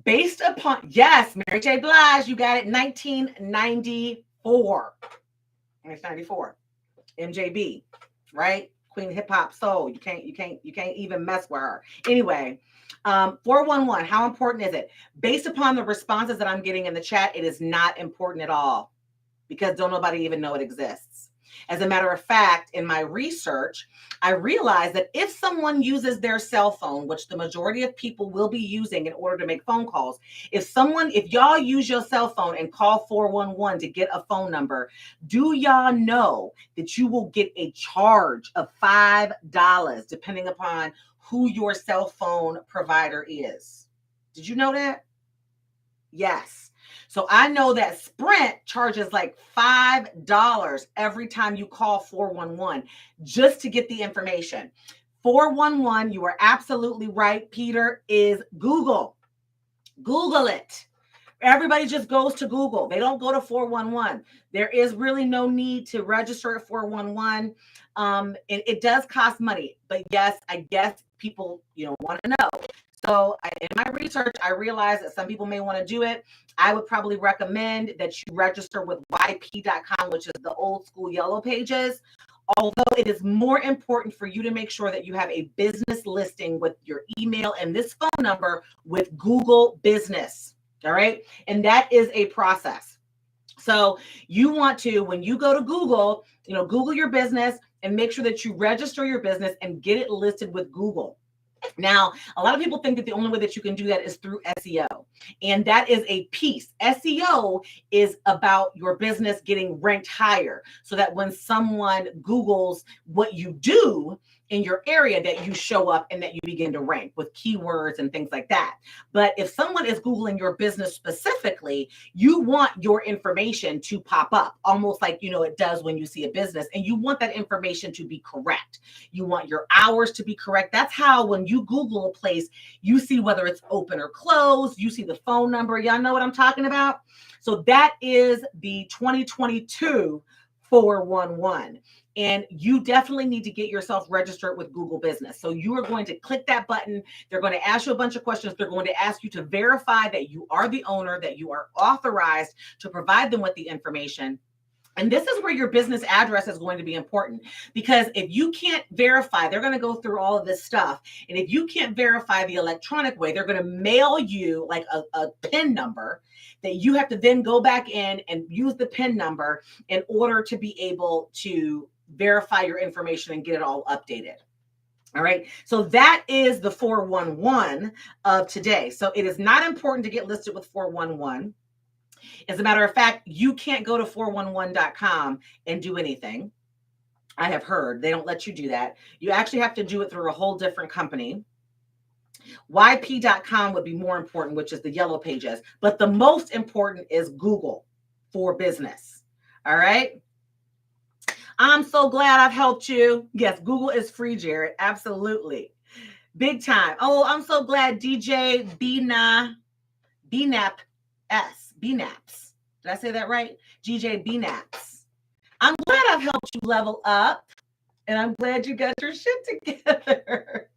Based upon, yes, Mary J. Blige, you got it, 1994. 1994. MJB, right? Queen Hip Hop Soul. You can't even mess with her. Anyway, 411, how important is it? Based upon the responses that I'm getting in the chat, it is not important at all, because don't nobody even know it exists. As a matter of fact, in my research, I realized that if someone uses their cell phone, which the majority of people will be using in order to make phone calls, if y'all use your cell phone and call 411 to get a phone number, do y'all know that you will get a charge of $5 depending upon who your cell phone provider is? Did you know that? Yes. So I know that Sprint charges like $5 every time you call 411 just to get the information. 411, you are absolutely right, Peter, is Google. Google it. Everybody just goes to Google. They don't go to 411. There is really no need to register at 411. It does cost money, but yes, I guess people, want to know. So in my research, I realized that some people may want to do it. I would probably recommend that you register with yp.com, which is the old school yellow pages. Although it is more important for you to make sure that you have a business listing with your email and this phone number with Google Business. All right. And that is a process. So you want to, when you go to Google, Google your business and make sure that you register your business and get it listed with Google. Now, a lot of people think that the only way that you can do that is through SEO, and that is a piece. SEO is about your business getting ranked higher so that when someone Googles what you do in your area, that you show up and that you begin to rank with keywords and things like that. But if someone is Googling your business specifically, you want your information to pop up almost like, it does when you see a business, and you want that information to be correct. You want your hours to be correct. That's how when you Google a place, you see whether it's open or closed. You see the phone number. Y'all know what I'm talking about? So that is the 2022 411. And you definitely need to get yourself registered with Google Business. So you are going to click that button. They're going to ask you a bunch of questions. They're going to ask you to verify that you are the owner, that you are authorized to provide them with the information. And this is where your business address is going to be important, because if you can't verify, they're going to go through all of this stuff. And if you can't verify the electronic way, they're going to mail you like a PIN number that you have to then go back in and use the PIN number in order to be able to verify your information and get it all updated. All right. So that is the 411 of today. So it is not important to get listed with 411. As a matter of fact, you can't go to 411.com and do anything. I have heard they don't let you do that. You actually have to do it through a whole different company. YP.com would be more important, which is the yellow pages. But the most important is Google for Business. All right. I'm so glad I've helped you. Yes, Google is free, Jared. Absolutely. Big time. Oh, I'm so glad DJ BNAP S. BNAPS. Did I say that right? DJ BNAPS. I'm glad I've helped you level up, and I'm glad you got your shit together.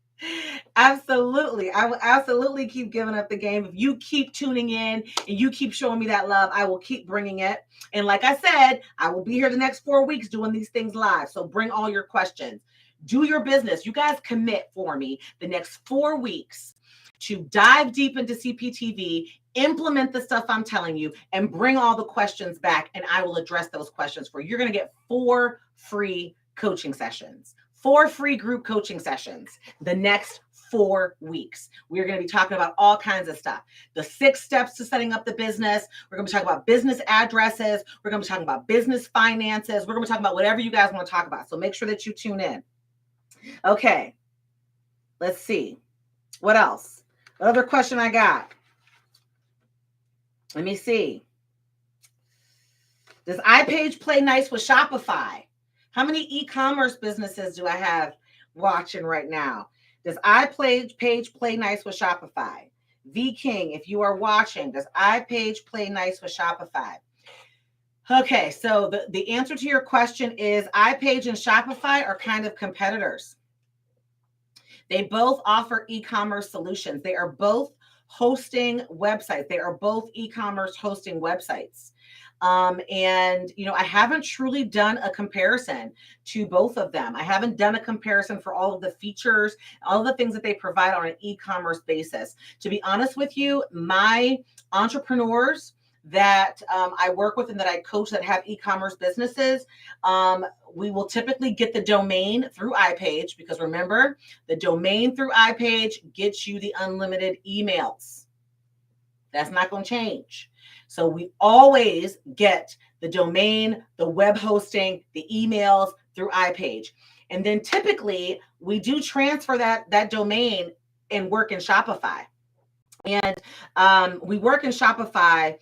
Absolutely. I will absolutely keep giving up the game. If you keep tuning in and you keep showing me that love, I will keep bringing it. And like I said, I will be here the next 4 weeks doing these things live. So bring all your questions. Do your business. You guys commit for me the next 4 weeks to dive deep into CPTV, implement the stuff I'm telling you, and bring all the questions back, and I will address those questions for you. You're going to get 4 free coaching sessions, 4 free group coaching sessions the next 4 weeks. We're going to be talking about all kinds of stuff. The 6 steps to setting up the business. We're going to be talking about business addresses. We're going to be talking about business finances. We're going to be talking about whatever you guys want to talk about. So make sure that you tune in. Okay. Let's see. What else? Other question I got. Let me see. Does iPage play nice with Shopify? How many e-commerce businesses do I have watching right now? Does iPage play nice with Shopify? V King, if you are watching, does iPage play nice with Shopify? Okay, so the answer to your question is iPage and Shopify are kind of competitors. They both offer e-commerce solutions. They are both hosting websites. They are both e-commerce hosting websites. And, I haven't truly done a comparison to both of them. I haven't done a comparison for all of the features, all of the things that they provide on an e-commerce basis. To be honest with you, my entrepreneurs that I work with and that I coach that have e-commerce businesses, we will typically get the domain through iPage, because remember, the domain through iPage gets you the unlimited emails. That's not going to change. So we always get the domain, the web hosting, the emails through iPage. And then typically we do transfer that domain and work in Shopify. And we work in Shopify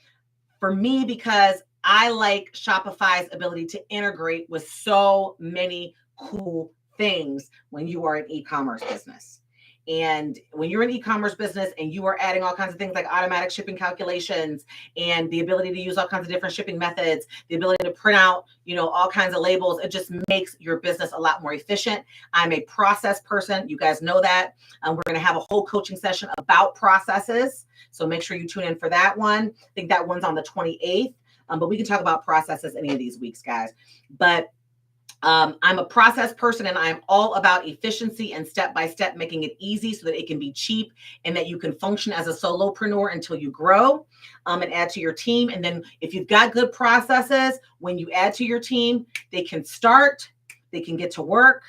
for me because I like Shopify's ability to integrate with so many cool things when you are an e-commerce business. And when you're an e-commerce business and you are adding all kinds of things like automatic shipping calculations and the ability to use all kinds of different shipping methods, the ability to print out, all kinds of labels, it just makes your business a lot more efficient. I'm a process person. You guys know that. We're going to have a whole coaching session about processes. So make sure you tune in for that one. I think that one's on the 28th. But we can talk about processes any of these weeks, guys. But I'm a process person, and I'm all about efficiency and step-by-step, making it easy so that it can be cheap and that you can function as a solopreneur until you grow and add to your team. And then if you've got good processes, when you add to your team, they can start, they can get to work,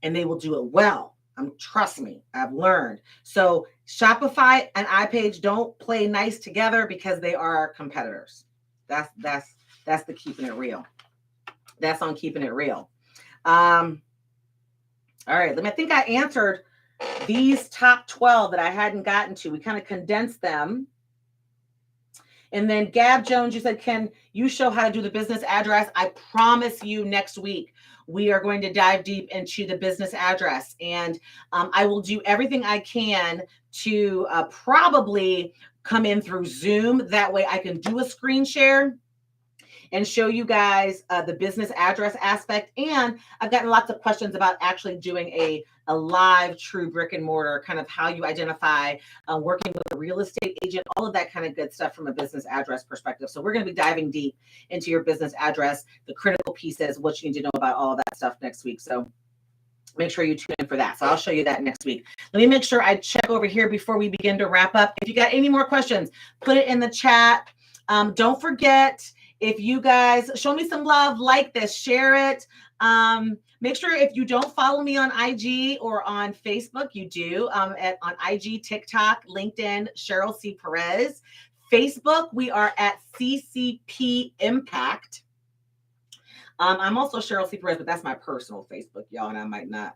and they will do it well. Trust me, I've learned. So Shopify and iPage don't play nice together because they are competitors. That's the keeping it real. That's on keeping it real. All right, I think I answered these top 12 that I hadn't gotten to. We kind of condensed them. And then Gab Jones, you said, can you show how to do the business address? I promise you next week, we are going to dive deep into the business address. And I will do everything I can to probably come in through Zoom. That way I can do a screen share and show you guys the business address aspect. And I've gotten lots of questions about actually doing a live true brick and mortar, kind of how you identify working with a real estate agent, all of that kind of good stuff from a business address perspective. So we're going to be diving deep into your business address, the critical pieces, what you need to know about all of that stuff next week. So make sure you tune in for that. So I'll show you that next week. Let me make sure I check over here before we begin to wrap up. If you got any more questions, put it in the chat. Don't forget, if you guys show me some love, like this, share it. Make sure if you don't follow me on IG or on Facebook, you do on IG, TikTok, LinkedIn, Cheryl C. Perez. Facebook, we are at CCP Impact. I'm also Cheryl C. Perez, but that's my personal Facebook, y'all, and I might not,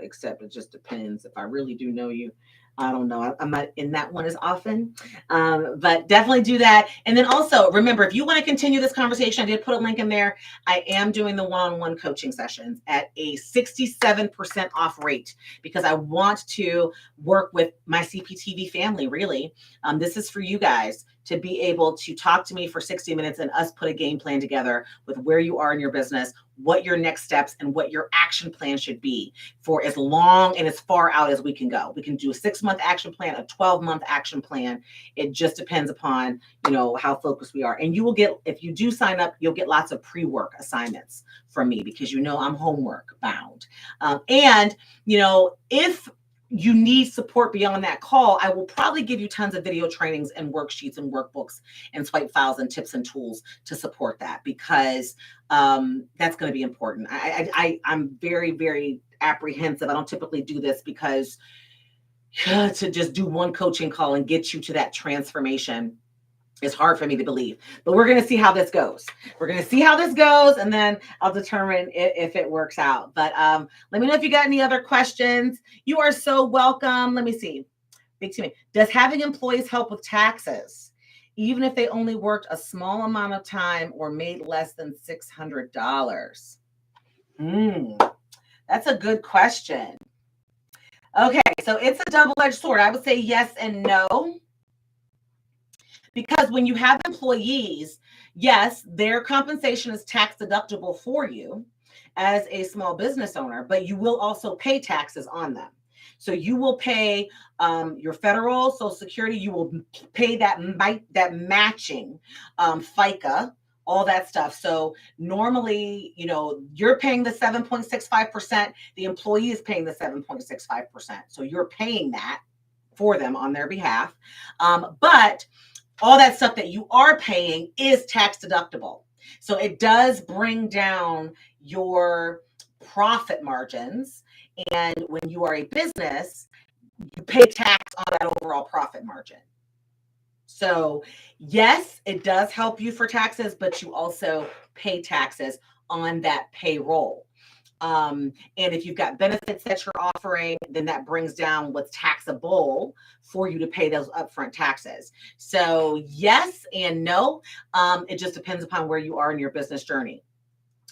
accept. It just depends. If I really do know you, I don't know. I'm not in that one as often, but definitely do that. And then also remember, if you want to continue this conversation, I did put a link in there. I am doing the one-on-one coaching sessions at a 67% off rate because I want to work with my CPTV family, really. This is for you guys to be able to talk to me for 60 minutes and us put a game plan together with where you are in your business, what your next steps and what your action plan should be for as long and as far out as we can go. We can do a 6-month action plan, a 12-month action plan. It just depends upon, how focused we are. And you will get, if you do sign up, you'll get lots of pre-work assignments from me because I'm homework bound. And if you need support beyond that call, I will probably give you tons of video trainings and worksheets and workbooks and swipe files and tips and tools to support that because that's going to be important. I'm very, very apprehensive. I don't typically do this because to just do one coaching call and get you to that transformation is hard for me to believe, but we're going to see how this goes. We're going to see how this goes, and then I'll determine if it works out. But let me know if you got any other questions. You are so welcome. Let me see. Big to me. Does having employees help with taxes, even if they only worked a small amount of time or made less than $600? That's a good question. Okay, so it's a double-edged sword. I would say yes and no. Because when you have employees, yes, their compensation is tax deductible for you as a small business owner, but you will also pay taxes on them. So you will pay your federal Social Security, you will pay that matching FICA, all that stuff. So normally, you're paying the 7.65%, the employee is paying the 7.65%. So you're paying that for them on their behalf. But all that stuff that you are paying is tax deductible. So it does bring down your profit margins. And when you are a business, you pay tax on that overall profit margin. So yes, it does help you for taxes, but you also pay taxes on that payroll. And if you've got benefits that you're offering, then that brings down what's taxable for you to pay those upfront taxes. So yes and no, it just depends upon where you are in your business journey.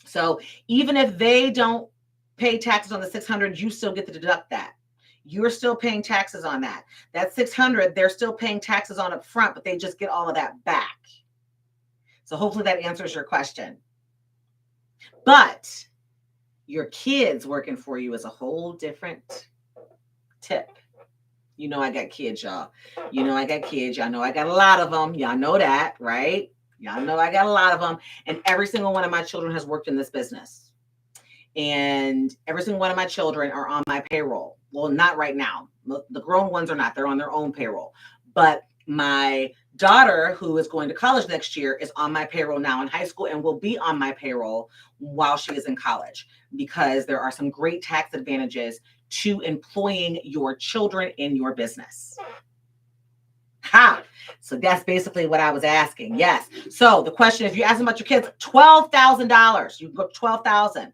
So even if they don't pay taxes on the $600, you still get to deduct that. You're still paying taxes on that. That $600, they're still paying taxes on up front, but they just get all of that back. So hopefully that answers your question. But your kids working for you is a whole different tip. I got kids, y'all. I got kids. Y'all know I got a lot of them. Y'all know that, right? Y'all know I got a lot of them. And every single one of my children has worked in this business. And every single one of my children are on my payroll. Well, not right now. The grown ones are not. They're on their own payroll. But my daughter, who is going to college next year, is on my payroll now in high school and will be on my payroll while she is in college, because there are some great tax advantages to employing your children in your business. Ha! So that's basically what I was asking. Yes. So the question, if you ask about your kids, $12,000. You book $12,000.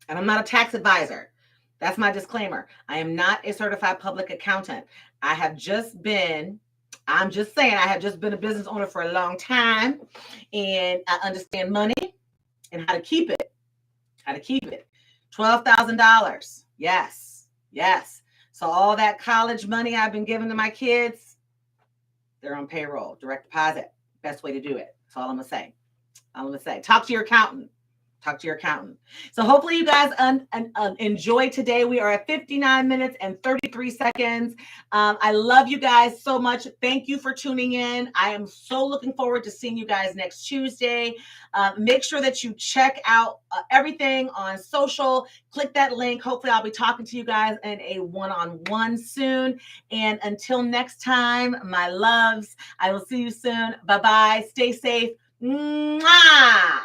And I'm not a tax advisor. That's my disclaimer. I am not a certified public accountant. I'm just saying, I have just been a business owner for a long time, and I understand money and how to keep it. $12,000. Yes. So all that college money I've been giving to my kids, they're on payroll, direct deposit. Best way to do it. That's all I'm going to say. Talk to your accountant. So hopefully you guys enjoy today. We are at 59 minutes and 33 seconds. I love you guys so much. Thank you for tuning in. I am so looking forward to seeing you guys next Tuesday. Make sure that you check out everything on social. Click that link. Hopefully I'll be talking to you guys in a one-on-one soon. And until next time, my loves, I will see you soon. Bye-bye. Stay safe. Mwah!